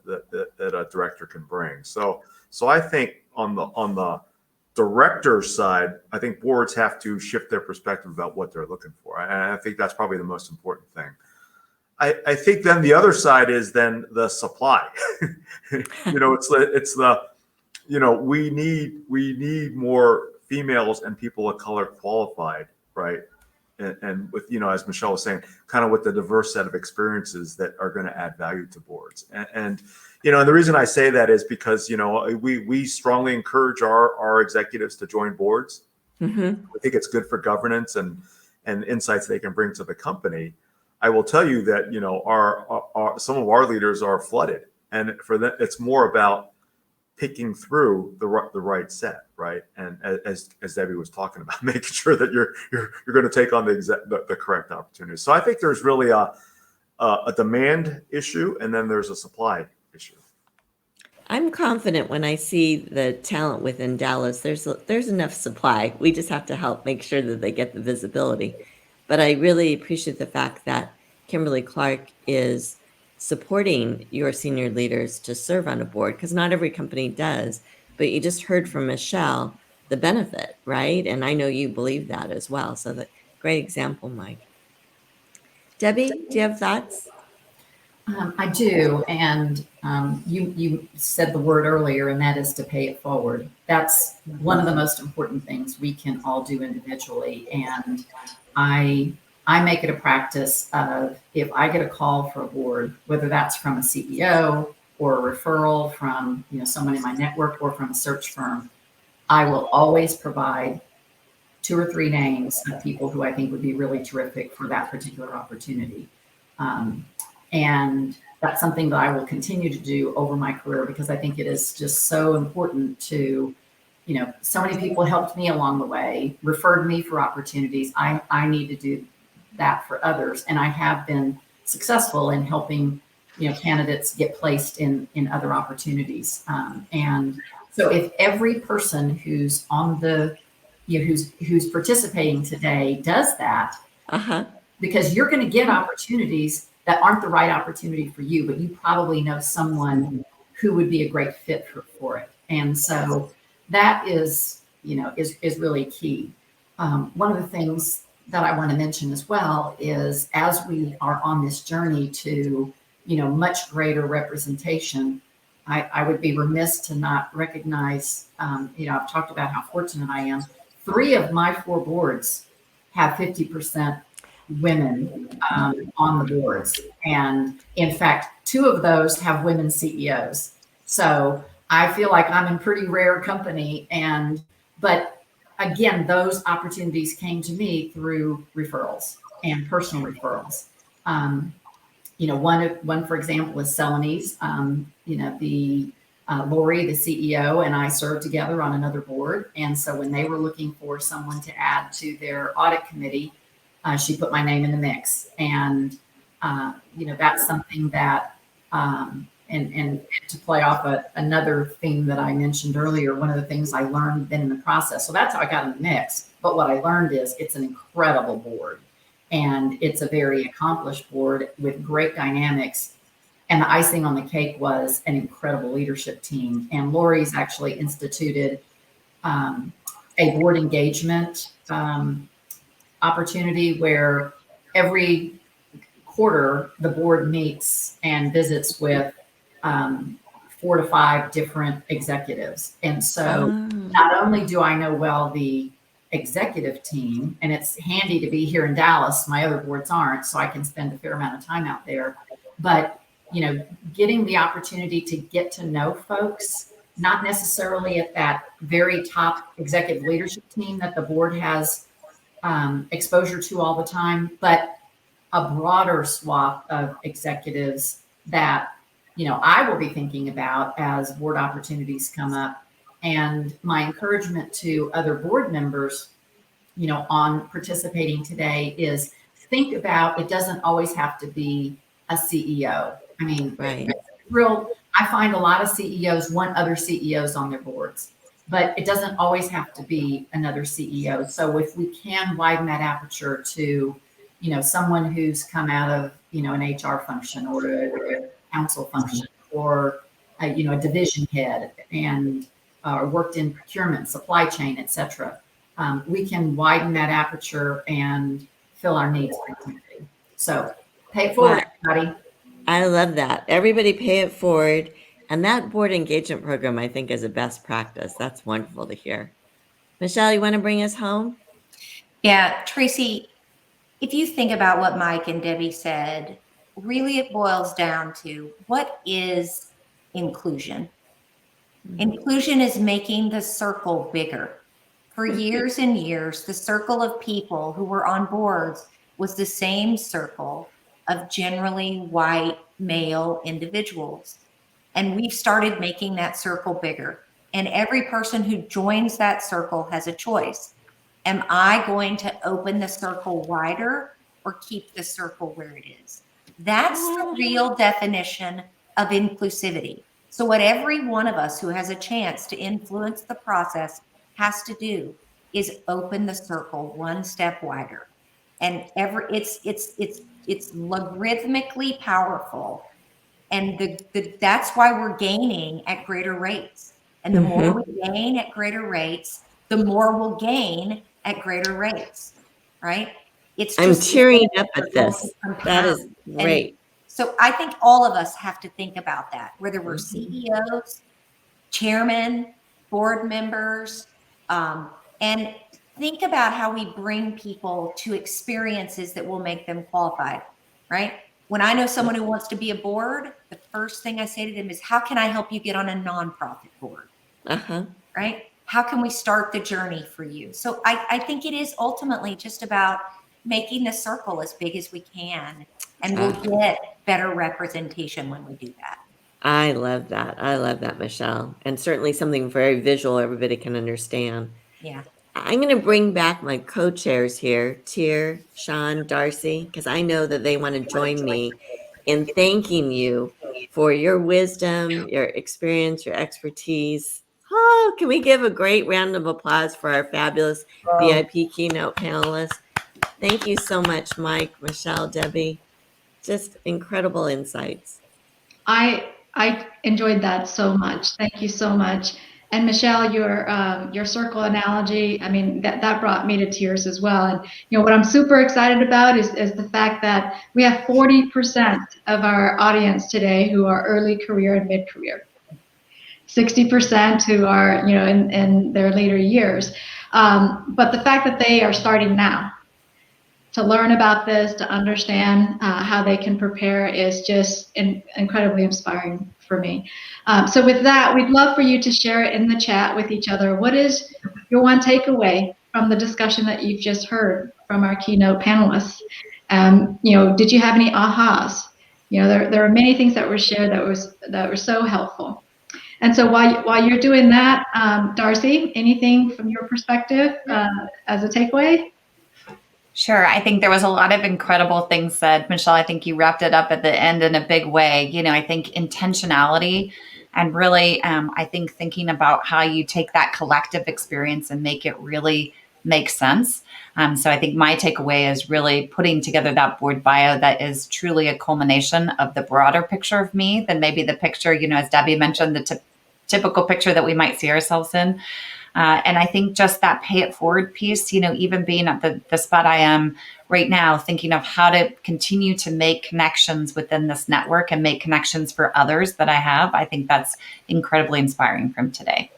a director can bring. So I think on the director side, I think boards have to shift their perspective about what they're looking for. And I think that's probably the most important thing. I think then the other side is then the supply. We need more females and people of color qualified, right? And with, as Michelle was saying, kind of with the diverse set of experiences that are going to add value to boards. And the reason I say that is because, we strongly encourage our executives to join boards. I think it's good for governance and insights they can bring to the company. I will tell you that, some of our leaders are flooded, and for them, it's more about picking through the right set, right? And as Debbie was talking about, making sure that you're going to take on the correct opportunities. So I think there's really a demand issue, and then there's a supply issue. I'm confident when I see the talent within Dallas, there's enough supply. We just have to help make sure that they get the visibility. But I really appreciate the fact that Kimberly Clark is supporting your senior leaders to serve on a board, because not every company does. But you just heard from Michelle the benefit, right? And I know you believe that as well. So great example, Mike. Debbie, do you have thoughts? I do. And you said the word earlier, and that is to pay it forward. That's one of the most important things we can all do individually. And I make it a practice of, if I get a call for a board, whether that's from a CEO or a referral from someone in my network or from a search firm, I will always provide 2 or 3 names of people who I think would be really terrific for that particular opportunity. And that's something that I will continue to do over my career, because I think it is just so important to, so many people helped me along the way, referred me for opportunities. I need to do that for others. And I have been successful in helping, candidates get placed in other opportunities. And so if every person who's on the, who's participating today does that, because you're going to get opportunities that aren't the right opportunity for you, but you probably know someone who would be a great fit for it. And so that is, is really key. One of the things that I want to mention as well is, as we are on this journey to, much greater representation, I would be remiss to not recognize, I've talked about how fortunate I am. 3 of my 4 boards have 50% women on the boards. And in fact, 2 of those have women CEOs. So I feel like I'm in pretty rare company. But again, those opportunities came to me through referrals and personal referrals. One, for example, is Celanese. Lori, the CEO, and I served together on another board. And so when they were looking for someone to add to their audit committee, she put my name in the mix. And, that's something that, and to play off another theme that I mentioned earlier, one of the things I learned then in the process. So that's how I got in the mix. But what I learned is it's an incredible board, and it's a very accomplished board with great dynamics. And the icing on the cake was an incredible leadership team. And Lori's actually instituted a board engagement opportunity where every quarter the board meets and visits with 4 to 5 different executives. And so not only do I know well the executive team, and it's handy to be here in Dallas, my other boards aren't, so I can spend a fair amount of time out there, but getting the opportunity to get to know folks, not necessarily at that very top executive leadership team that the board has exposure to all the time, but a broader swath of executives that, I will be thinking about as board opportunities come up. And my encouragement to other board members, on participating today is think about, it doesn't always have to be a CEO. I mean, Right. I find a lot of CEOs want other CEOs on their boards, but it doesn't always have to be another CEO. So if we can widen that aperture to, someone who's come out of, an HR function or a council function or, a division head and worked in procurement, supply chain, et cetera. We can widen that aperture and fill our needs. So pay it forward, everybody. I love that. Everybody pay it forward. And that board engagement program, I think, is a best practice. That's wonderful to hear. Michelle, you want to bring us home? Yeah, Tracy, if you think about what Mike and Debbie said, really it boils down to what is inclusion? Inclusion is making the circle bigger. For years and years, the circle of people who were on boards was the same circle of generally white male individuals. And we've started making that circle bigger. And every person who joins that circle has a choice. Am I going to open the circle wider or keep the circle where it is? That's the real definition of inclusivity. So what every one of us who has a chance to influence the process has to do is open the circle one step wider. And it's logarithmically powerful. And that's why we're gaining at greater rates. And the more we gain at greater rates, the more we'll gain at greater rates, right? I'm tearing up at this. That is great. And so I think all of us have to think about that, whether we're CEOs, chairmen, board members, and think about how we bring people to experiences that will make them qualified, right? When I know someone who wants to be a board, the first thing I say to them is, how can I help you get on a nonprofit board? Right? How can we start the journey for you? So I think it is ultimately just about making the circle as big as we can, and we'll get better representation when we do that. I love that. I love that, Michelle. And certainly something very visual everybody can understand. Yeah. I'm going to bring back my co-chairs here, Tier, Sean, Darcy, because I know that they want to join me in thanking you for your wisdom, your experience, your expertise. Oh, can we give a great round of applause for our fabulous VIP keynote panelists? Thank you so much, Mike, Michelle, Debbie. Just incredible insights. I enjoyed that so much. Thank you so much. And Michelle, your circle analogy, I mean, that brought me to tears as well. And what I'm super excited about is the fact that we have 40% of our audience today who are early career and mid-career, 60% who are in their later years. But the fact that they are starting now to learn about this, to understand how they can prepare is just incredibly inspiring for me. So with that, we'd love for you to share it in the chat with each other. What is your one takeaway from the discussion that you've just heard from our keynote panelists? Did you have any ahas? There are many things that were shared that were so helpful. And so while you're doing that, Darcy, anything from your perspective as a takeaway? Sure. I think there was a lot of incredible things said. Michelle, I think you wrapped it up at the end in a big way. I think intentionality and really, I think thinking about how you take that collective experience and make it really make sense. So I think my takeaway is really putting together that board bio that is truly a culmination of the broader picture of me than maybe the picture, as Debbie mentioned, the typical picture that we might see ourselves in. And I think just that pay it forward piece, even being at the spot I am right now, thinking of how to continue to make connections within this network and make connections for others that I have. I think that's incredibly inspiring from today.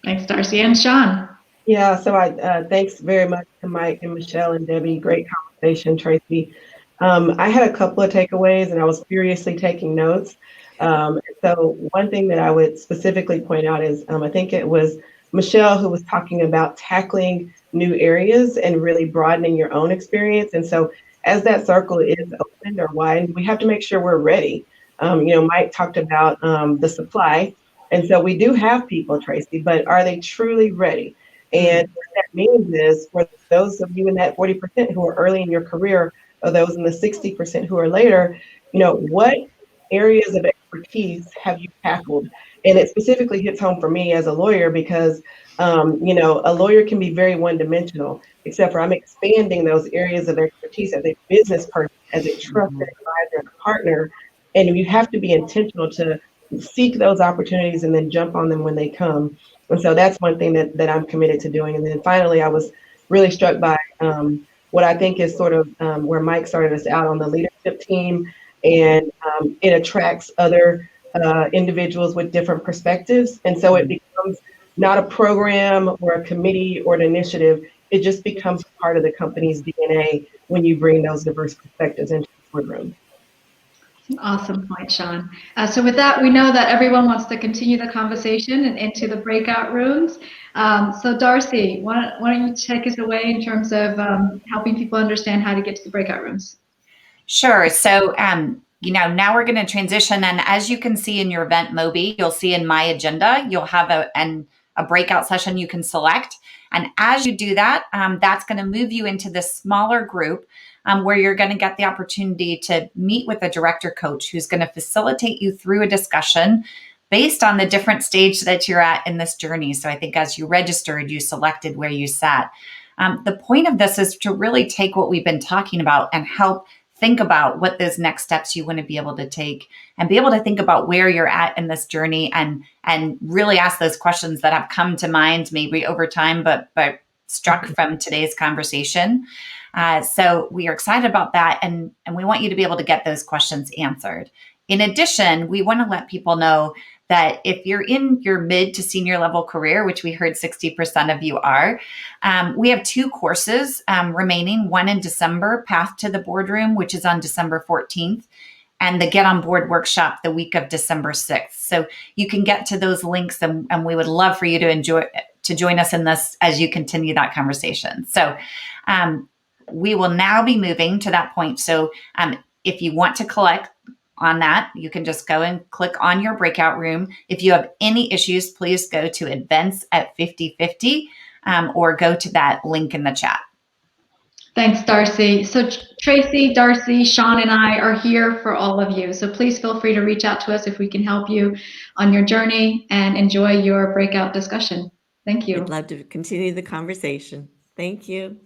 Thanks, Darcy. And Sean. Yeah, so thanks very much to Mike and Michelle and Debbie. Great conversation, Tracy. I had a couple of takeaways and I was furiously taking notes. So one thing that I would specifically point out is I think it was Michelle who was talking about tackling new areas and really broadening your own experience. And so as that circle is opened or widened, we have to make sure we're ready. Mike talked about the supply. And so we do have people, Tracy, but are they truly ready? And what that means is for those of you in that 40% who are early in your career, or those in the 60% who are later, what areas of expertise have you tackled? And it specifically hits home for me as a lawyer because, a lawyer can be very one-dimensional, except for I'm expanding those areas of expertise as a business person, as a trusted advisor and partner. And you have to be intentional to seek those opportunities and then jump on them when they come. And so that's one thing that I'm committed to doing. And then finally, I was really struck by what I think is sort of where Mike started us out on the leadership team, and it attracts other individuals with different perspectives. And so it becomes not a program or a committee or an initiative. It just becomes part of the company's DNA when you bring those diverse perspectives into the boardroom. Awesome point, Sean. So with that, we know that everyone wants to continue the conversation and into the breakout rooms. So Darcy, why don't you take us away in terms of helping people understand how to get to the breakout rooms? Sure. So, now we're going to transition. And as you can see in your event Moby, you'll see in my agenda, you'll have a breakout session you can select. And as you do that, that's going to move you into this smaller group where you're going to get the opportunity to meet with a director coach who's going to facilitate you through a discussion based on the different stage that you're at in this journey. So I think as you registered, you selected where you sat. The point of this is to really take what we've been talking about and help think about what those next steps you want to be able to take, and be able to think about where you're at in this journey and really ask those questions that have come to mind maybe over time, but struck from today's conversation. So we are excited about that. And we want you to be able to get those questions answered. In addition, we want to let people know that if you're in your mid to senior level career, which we heard 60% of you are, we have 2 courses remaining, one in December, Path to the Boardroom, which is on December 14th, and the Get on Board workshop the week of December 6th. So you can get to those links, and we would love for you to join us in this as you continue that conversation. So we will now be moving to that point. So if you want to collect on that, you can just go and click on your breakout room. If you have any issues, please go to events@5050 or go to that link in the chat. Thanks, Darcy. So Tracy, Darcy, Sean, and I are here for all of you. So please feel free to reach out to us if we can help you on your journey, and enjoy your breakout discussion. Thank you. I'd love to continue the conversation. Thank you.